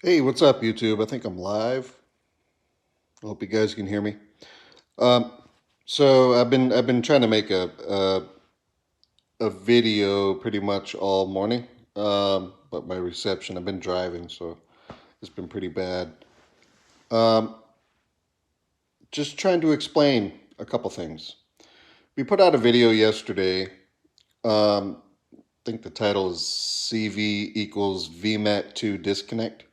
Hey, what's up, YouTube? I think I'm live. I hope you guys can hear me. Um, so I've been trying to make a video pretty much all morning, but my reception, I've been driving, so it's been pretty bad. Um, just trying to explain a couple things. We put out a video yesterday. I think the title is CV equals VMAT2 disconnect.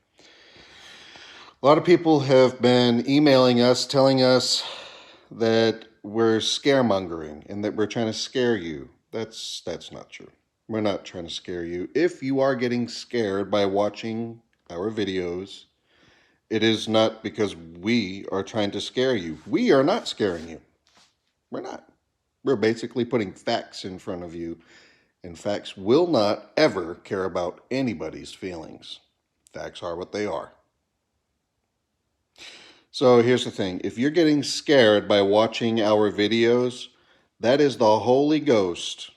A lot of people have been emailing us telling us that we're scaremongering and that we're trying to scare you. That's not true. We're not trying to scare you. If you are getting scared by watching our videos, it is not because we are trying to scare you. We are not scaring you. We're not. We're basically putting facts in front of you, and facts will not ever care about anybody's feelings. Facts are what they are. So here's the thing. If you're getting scared by watching our videos, that is the Holy Ghost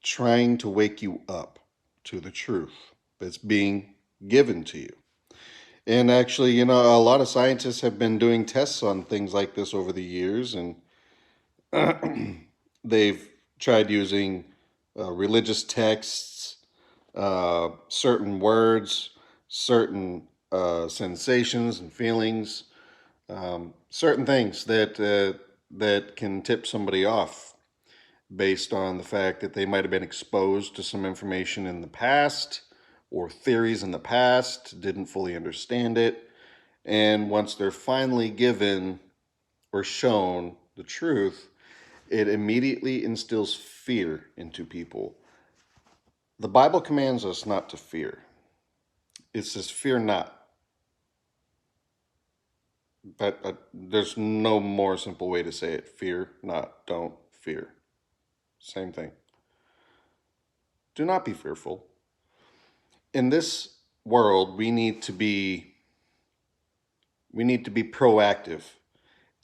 trying to wake you up to the truth that's being given to you. And actually, a lot of scientists have been doing tests on things like this over the years, and they've tried using religious texts, certain words, certain sensations and feelings, certain things that can tip somebody off based on the fact that they might have been exposed to some information in the past or theories in the past, didn't fully understand it, and once they're finally given or shown the truth, it immediately instills fear into people. The Bible commands us not to fear. It says, fear not. But there's no more simple way to say it. Fear not. Don't fear. Same thing. Do not be fearful. In this world, we need to be proactive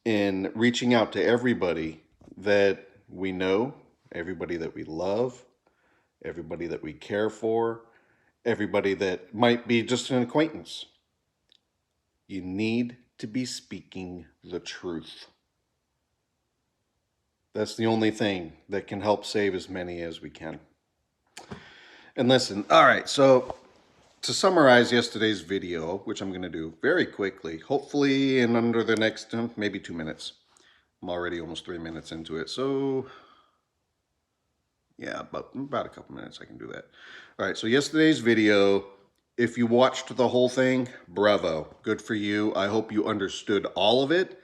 in reaching out to everybody that we know, everybody that we love, everybody that we care for, everybody that might be just an acquaintance. You need to be speaking the truth. That's the only thing that can help save as many as we can. And listen, all right, so to summarize yesterday's video, which I'm going to do very quickly, hopefully in under the next maybe 2 minutes. I'm already almost 3 minutes into it, so yeah, about a couple minutes I can do that. All right, so yesterday's video, if you watched the whole thing, bravo, good for you. I hope you understood all of it,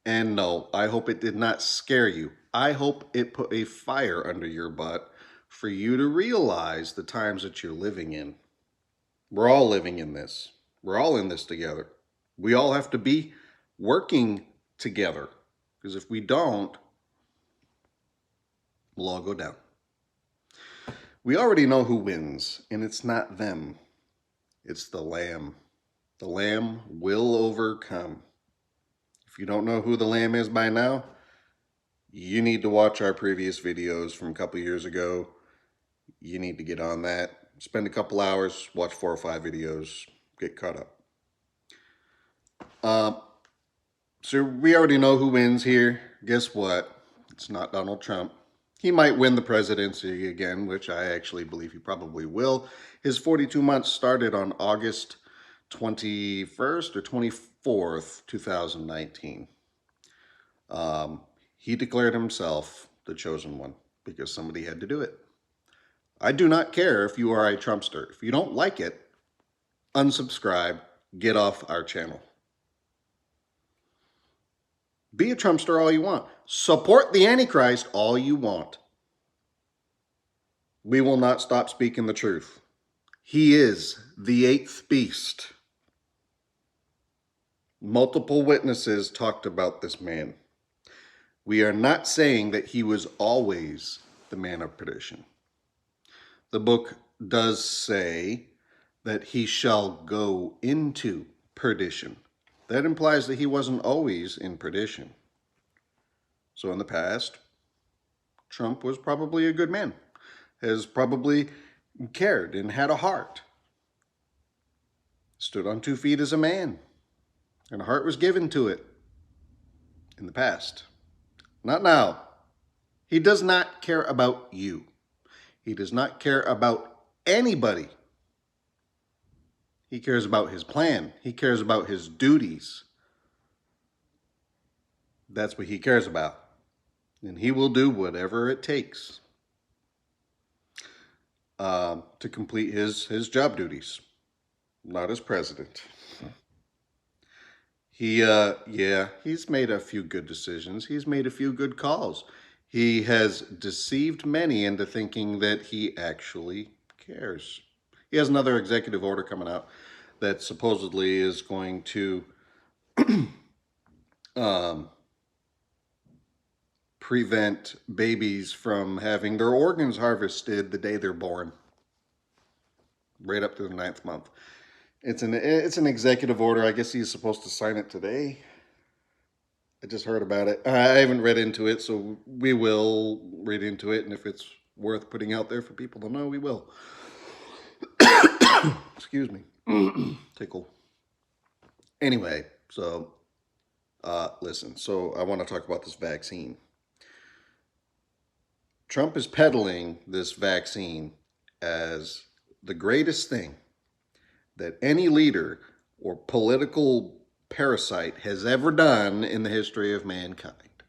and no, I hope it did not scare you. I hope it put a fire under your butt for you to realize the times that you're living in. We're all living in this. We're all in this together. We all have to be working together, because if we don't, we'll all go down. We already know who wins, and it's not them. It's the Lamb. The Lamb will overcome. If you don't know who the Lamb is by now, you need to watch our previous videos from a couple years ago. You need to get on that. Spend a couple hours, watch 4 or 5 videos, get caught up. So we already know who wins here. Guess what? It's not Donald Trump. He might win the presidency again, which I actually believe he probably will. His 42 months started on August 21st or 24th, 2019. He declared himself the chosen one because somebody had to do it. I do not care if you are a Trumpster. If you don't like it, unsubscribe, get off our channel. Be a Trumpster all you want. Support the Antichrist all you want. We will not stop speaking the truth. He is the eighth beast. Multiple witnesses talked about this man. We are not saying that he was always the man of perdition. The book does say that he shall go into perdition. That implies that he wasn't always in perdition. So in the past, Trump was probably a good man, has probably cared and had a heart. stood on 2 feet as a man, and a heart was given to it in the past. Not now. He does not care about you. He does not care about anybody. He cares about his plan. He cares about his duties. That's what he cares about. And he will do whatever it takes to complete his job duties, not as president. He's made a few good decisions. He's made a few good calls. He has deceived many into thinking that he actually cares. He has another executive order coming out that supposedly is going to prevent babies from having their organs harvested the day they're born, right up to the 9th month. It's an executive order. I guess he's supposed to sign it today. I just heard about it. I haven't read into it, so we will read into it, and if it's worth putting out there for people to know, we will. Excuse me. Tickle. Anyway, so listen. So I want to talk about this vaccine. Trump is peddling this vaccine as the greatest thing that any leader or political parasite has ever done in the history of mankind.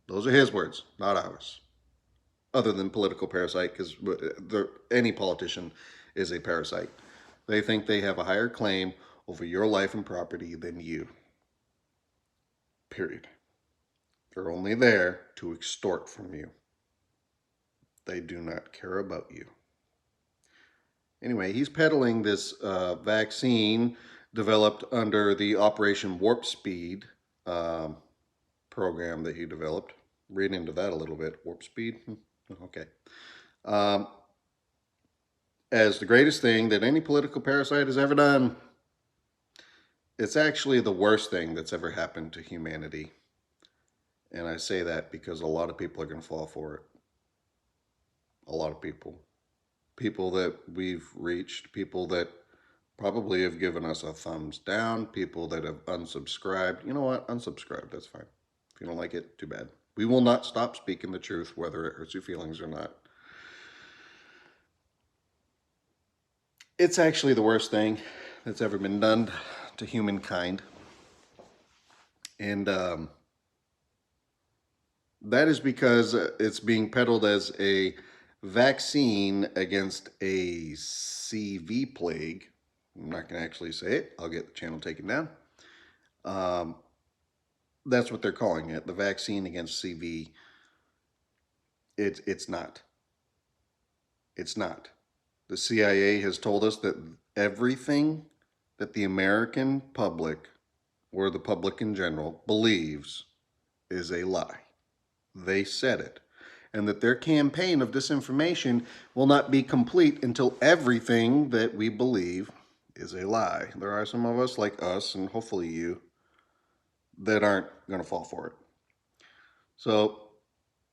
Those are his words, not ours. Other than political parasite, because any politician is a parasite. They think they have a higher claim over your life and property than you. Period. They're only there to extort from you. They do not care about you. Anyway, he's peddling this vaccine developed under the Operation Warp Speed program that he developed. Read into that a little bit. Warp Speed? Okay. As the greatest thing that any political parasite has ever done. It's actually the worst thing that's ever happened to humanity. And I say that because a lot of people are going to fall for it. A lot of people. People that we've reached, people that probably have given us a thumbs down, people that have unsubscribed. You know what? Unsubscribe, that's fine. If you don't like it, too bad. We will not stop speaking the truth, whether it hurts your feelings or not. It's actually the worst thing that's ever been done to humankind. And that is because it's being peddled as a vaccine against a CV plague. I'm not going to actually say it. I'll get the channel taken down. That's what they're calling it, the vaccine against CV. It's not. It's not. The CIA has told us that everything that the American public, or the public in general, believes is a lie. They said it. And that their campaign of disinformation will not be complete until everything that we believe is a lie. There are some of us, like us, and hopefully you, that aren't going to fall for it. So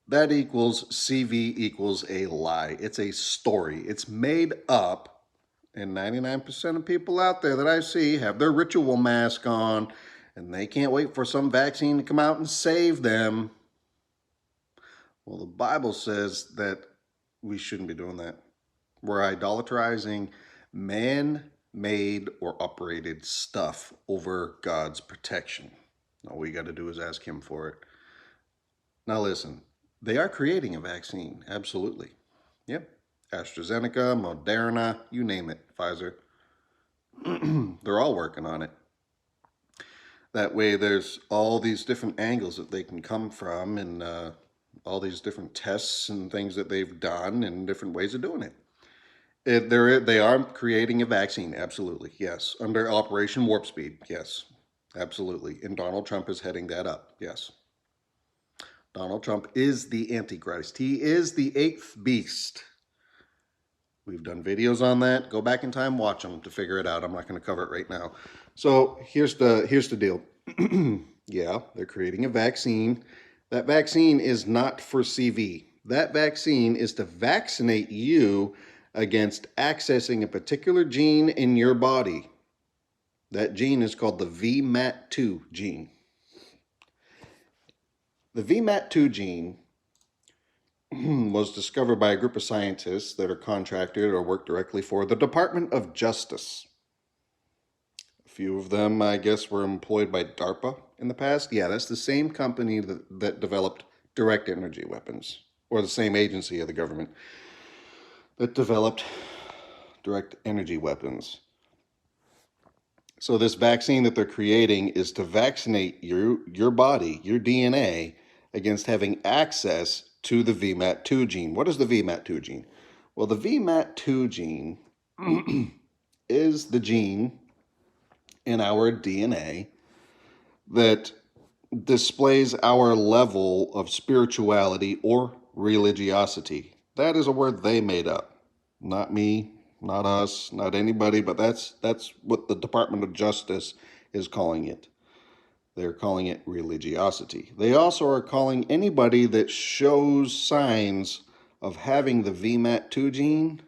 that equals CV equals a lie. It's a story. It's made up, and 99% of people out there that I see have their ritual mask on, and they can't wait for some vaccine to come out and save them. Well, the Bible says that we shouldn't be doing that. We're idolatrizing man-made or operated stuff over God's protection. All we got to do is ask him for it. Now listen, they are creating a vaccine, absolutely. Yep, AstraZeneca, Moderna, you name it, Pfizer. They're all working on it. That way there's all these different angles that they can come from, and all these different tests and things that they've done and different ways of doing it. They are creating a vaccine, absolutely, yes. Under Operation Warp Speed, yes, absolutely. And Donald Trump is heading that up, yes. Donald Trump is the Antichrist. He is the 8th beast. We've done videos on that. Go back in time, watch them to figure it out. I'm not going to cover it right now. So here's the deal. Yeah, they're creating a vaccine. That vaccine is not for CV. That vaccine is to vaccinate you against accessing a particular gene in your body. That gene is called the VMAT2 gene. The VMAT2 gene was discovered by a group of scientists that are contracted or work directly for the Department of Justice. A few of them, I guess, were employed by DARPA in the past. Yeah, that's the same company that developed direct energy weapons, or the same agency of the government that developed direct energy weapons. So this vaccine that they're creating is to vaccinate your body, your DNA, against having access to the VMAT2 gene. What is the VMAT2 gene? Well, the VMAT2 gene is the gene in our DNA that displays our level of spirituality or religiosity. That is a word they made up. Not me, not us, not anybody, but that's what the Department of Justice is calling it. They're calling it religiosity. They also are calling anybody that shows signs of having the VMAT2 gene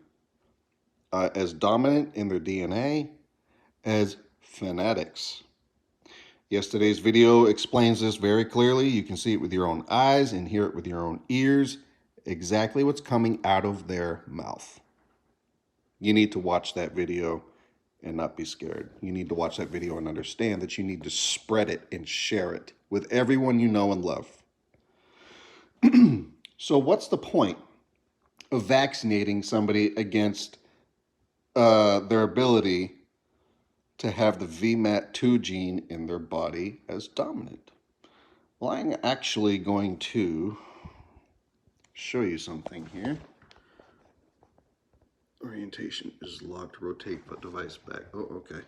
as dominant in their DNA as fanatics. Yesterday's video explains this very clearly. You can see it with your own eyes and hear it with your own ears, exactly what's coming out of their mouth. You need to watch that video and not be scared. You need to watch that video and understand that you need to spread it and share it with everyone you know and love. So what's the point of vaccinating somebody against their ability to have the VMAT2 gene in their body as dominant? Well, I'm actually going to show you something here. Orientation is locked. Rotate, put device back. Oh, okay.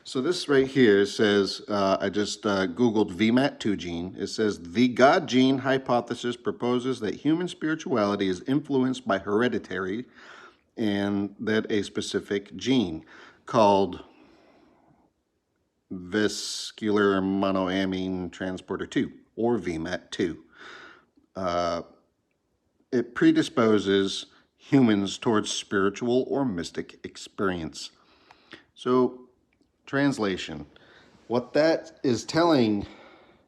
So this right here says, I just Googled VMAT2 gene. It says, the God gene hypothesis proposes that human spirituality is influenced by hereditary and that a specific gene called vascular monoamine transporter 2, or VMAT2. It predisposes humans towards spiritual or mystic experience. So, translation. What that is telling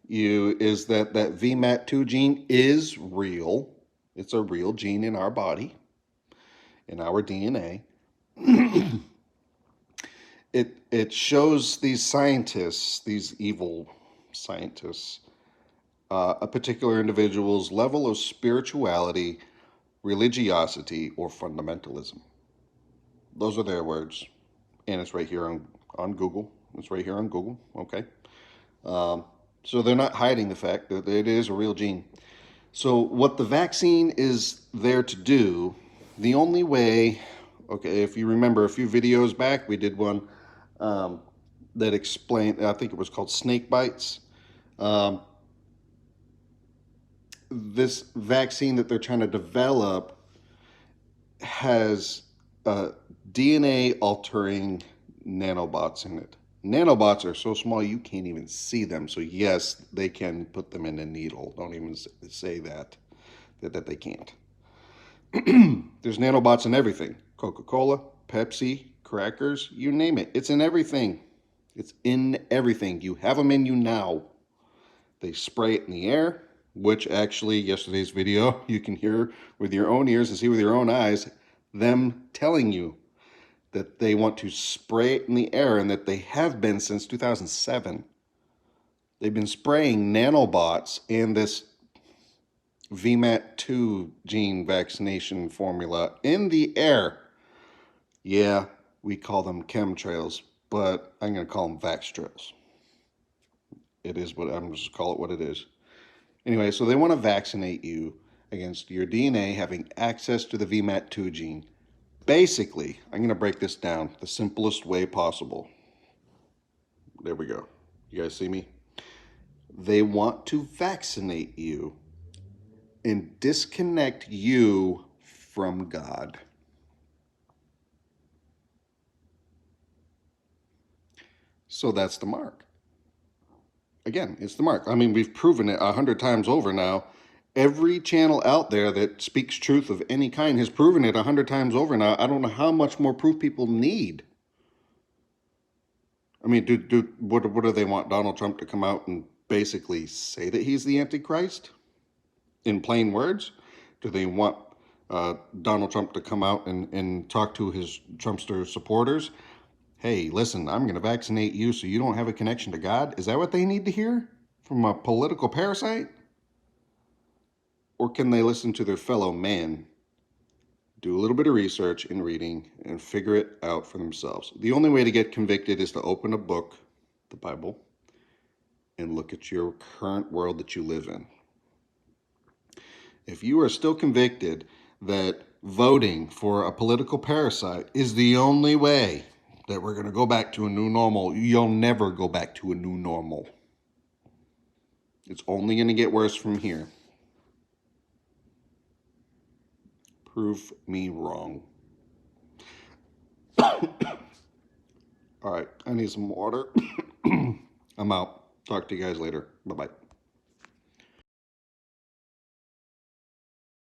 you is that VMAT2 gene is real. It's a real gene in our body, in our DNA. It shows these scientists, these evil scientists, a particular individual's level of spirituality, religiosity, or fundamentalism. Those are their words. And it's right here on Google. It's right here on Google, okay? So they're not hiding the fact that it is a real gene. So what the vaccine is there to do, the only way, okay, if you remember a few videos back, we did one that explained, I think it was called snake bites. This vaccine that they're trying to develop has DNA altering nanobots in it. Nanobots are so small you can't even see them. So yes, they can put them in a needle. Don't even say that they can't. There's nanobots in everything. Coca-Cola, Pepsi, crackers, you name it. It's in everything. It's in everything. You have them in you now. They spray it in the air, which actually yesterday's video you can hear with your own ears and see with your own eyes them telling you that they want to spray it in the air, and that they have been since 2007. They've been spraying nanobots and this VMAT2 gene vaccination formula in the air. Yeah, we call them chemtrails, but I'm going to call them vax trails. It is what I'm just call it what it is. Anyway, so they want to vaccinate you against your DNA having access to the VMAT2 gene. Basically, I'm going to break this down the simplest way possible. There we go. You guys see me? They want to vaccinate you and disconnect you from God. So that's the mark. Again, it's the mark. I mean, we've proven it 100 times over now. Every channel out there that speaks truth of any kind has proven it 100 times over now. I don't know how much more proof people need. I mean, what do they want Donald Trump to come out and basically say that he's the Antichrist in plain words? Do they want Donald Trump to come out and talk to his Trumpster supporters? Hey, listen, I'm going to vaccinate you so you don't have a connection to God. Is that what they need to hear from a political parasite? Or can they listen to their fellow man, do a little bit of research and reading, and figure it out for themselves? The only way to get convicted is to open a book, the Bible, and look at your current world that you live in. If you are still convicted that voting for a political parasite is the only way that we're going to go back to a new normal, you'll never go back to a new normal. It's only going to get worse from here. Prove me wrong. All right, I need some water. I'm out. Talk to you guys later. Bye-bye.